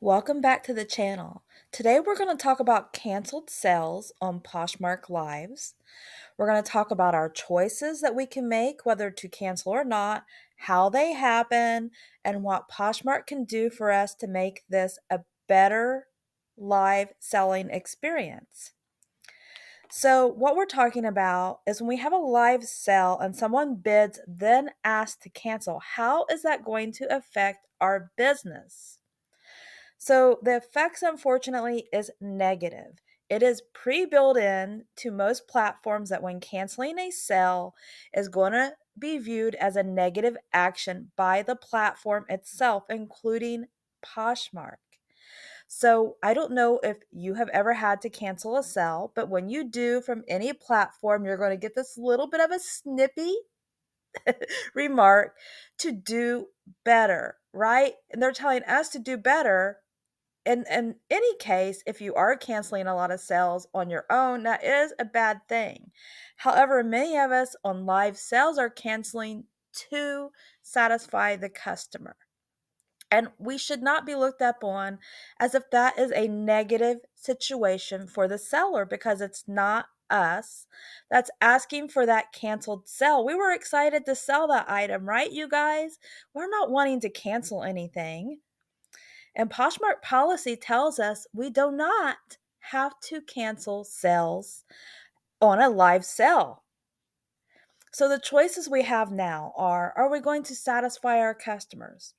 Welcome back to the channel. Today we're going to talk about canceled sales on Poshmark Lives. We're going to talk about our choices that we can make, whether to cancel or not, how they happen, and what Poshmark can do for us to make this a better live selling experience. So, what we're talking about is when we have a live sale and someone bids, then asks to cancel, how is that going to affect our business? So the effects, unfortunately, is negative. It is pre-built in to most platforms that when canceling a sale is going to be viewed as a negative action by the platform itself, including Poshmark. So I don't know if you have ever had to cancel a sale, but when you do from any platform, you're going to get this little bit of a snippy remark to do better, right? And they're telling us to do better. In any case, if you are canceling a lot of sales on your own, that is a bad thing. However, many of us on live sales are canceling to satisfy the customer. And we should not be looked upon as if that is a negative situation for the seller because it's not us that's asking for that canceled sale. We were excited to sell that item, right, you guys? We're not wanting to cancel anything. And Poshmark policy tells us we do not have to cancel sales on a live sale. So the choices we have now are we going to satisfy our customers?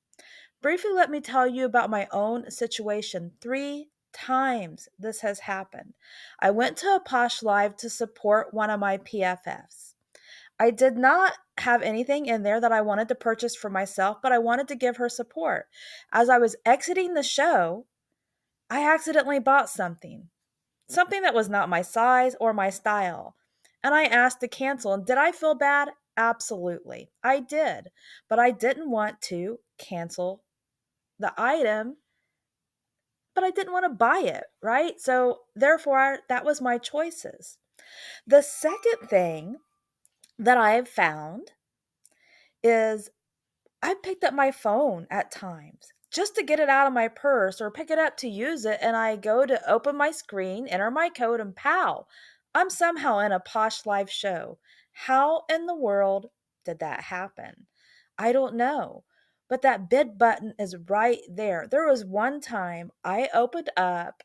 Briefly, let me tell you about my own situation. 3 times this has happened. I went to a Posh Live to support one of my PFFs. I did not have anything in there that I wanted to purchase for myself, but I wanted to give her support. As I was exiting the show, I accidentally bought something that was not my size or my style. And I asked to cancel. And did I feel bad? Absolutely. I did. But I didn't want to cancel the item, but I didn't want to buy it, right? So therefore, that was my choices. The second thing that I have found is I picked up my phone at times just to get it out of my purse or pick it up to use it. And I go to open my screen, enter my code, and pow, I'm somehow in a Posh Live show. How in the world did that happen? I don't know. But that bid button is right there. There was one time I opened up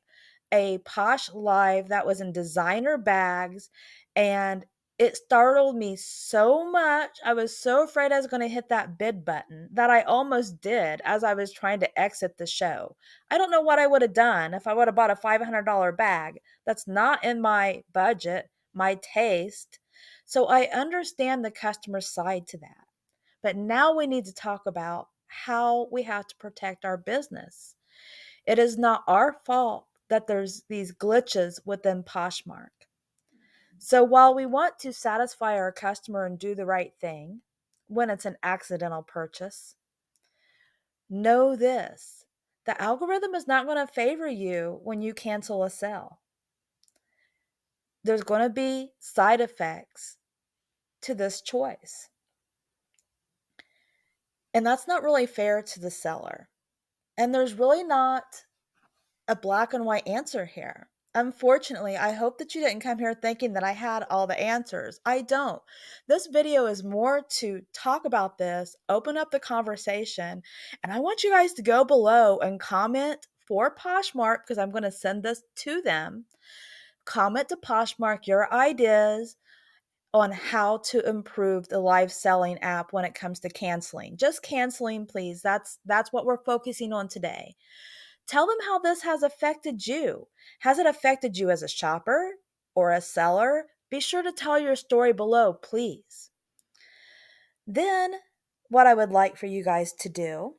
a Posh Live that was in designer bags, and it startled me so much. I was so afraid I was going to hit that bid button that I almost did as I was trying to exit the show. I don't know what I would have done if I would have bought a $500 bag. That's not in my budget, my taste. So I understand the customer side to that. But now we need to talk about how we have to protect our business. It is not our fault that there's these glitches within Poshmark. So while we want to satisfy our customer and do the right thing when it's an accidental purchase, know this: the algorithm is not going to favor you when you cancel a sale. There's going to be side effects to this choice. And that's not really fair to the seller. And there's really not a black and white answer here. Unfortunately, I hope that you didn't come here thinking that I had all the answers. I don't. This video is more to talk about this, open up the conversation, and I want you guys to go below and comment for Poshmark because I'm going to send this to them. Comment to Poshmark your ideas on how to improve the live selling app when it comes to canceling. Just canceling, please. That's what we're focusing on today. Tell them how this has affected you. Has it affected you as a shopper or a seller? Be sure to tell your story below, please. Then, what I would like for you guys to do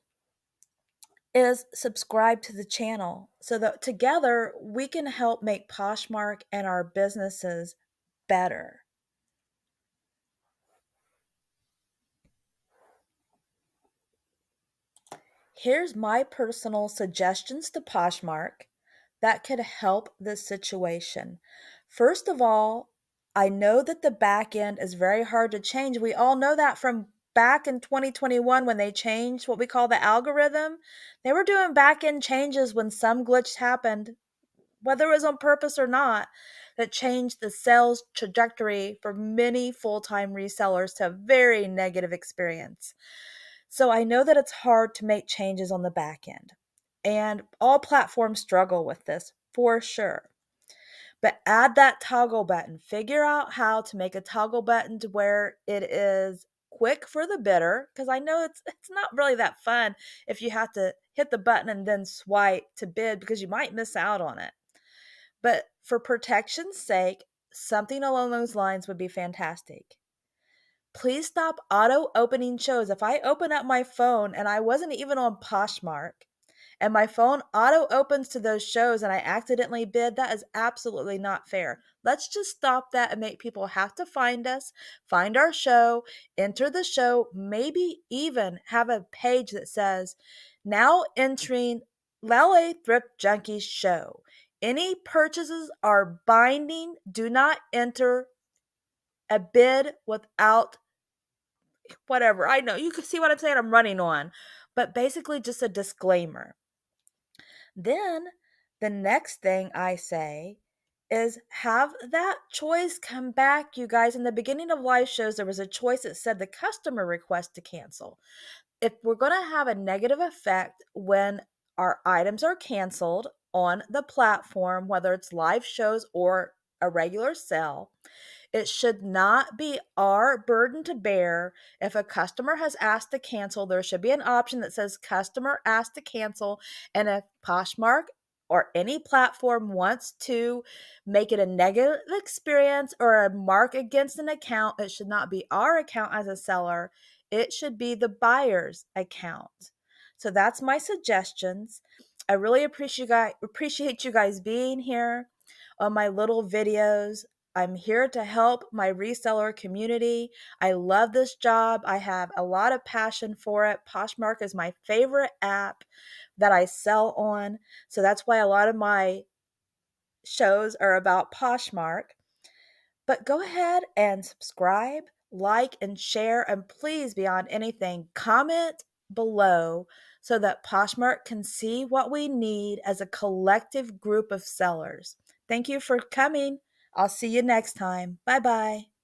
is subscribe to the channel so that together we can help make Poshmark and our businesses better. Here's my personal suggestions to Poshmark that could help this situation. First of all, I know that the back end is very hard to change. We all know that from back in 2021 when they changed what we call the algorithm, they were doing back end changes when some glitch happened, whether it was on purpose or not, that changed the sales trajectory for many full time resellers to a very negative experience. So I know that it's hard to make changes on the back end, and all platforms struggle with this for sure. But add that toggle button. Figure out how to make a toggle button to where it is quick for the bidder, because I know it's not really that fun if you have to hit the button and then swipe to bid because you might miss out on it. But for protection's sake, something along those lines would be fantastic. Please stop auto opening shows. If I open up my phone and I wasn't even on Poshmark and my phone auto opens to those shows and I accidentally bid, that is absolutely not fair. Let's just stop that and make people have to find us, find our show, enter the show, maybe even have a page that says, now entering LA Thrift Junkies show. Any purchases are binding. Do not enter a bid without whatever. I know you can see what I'm saying. I'm running on, but basically just a disclaimer. Then the next thing I say is have that choice come back, you guys. In the beginning of live shows, there was a choice that said the customer request to cancel. If we're going to have a negative effect when our items are canceled on the platform, whether it's live shows or a regular sale, it should not be our burden to bear. If a customer has asked to cancel, there should be an option that says customer asked to cancel. And if Poshmark or any platform wants to make it a negative experience or a mark against an account, it should not be our account as a seller. It should be the buyer's account. So that's my suggestions. I really appreciate you guys being here on my little videos. I'm here to help my reseller community. I love this job. I have a lot of passion for it. Poshmark is my favorite app that I sell on. So that's why a lot of my shows are about Poshmark. But go ahead and subscribe, like, and share. And please, beyond anything, comment below so that Poshmark can see what we need as a collective group of sellers. Thank you for coming. I'll see you next time. Bye bye.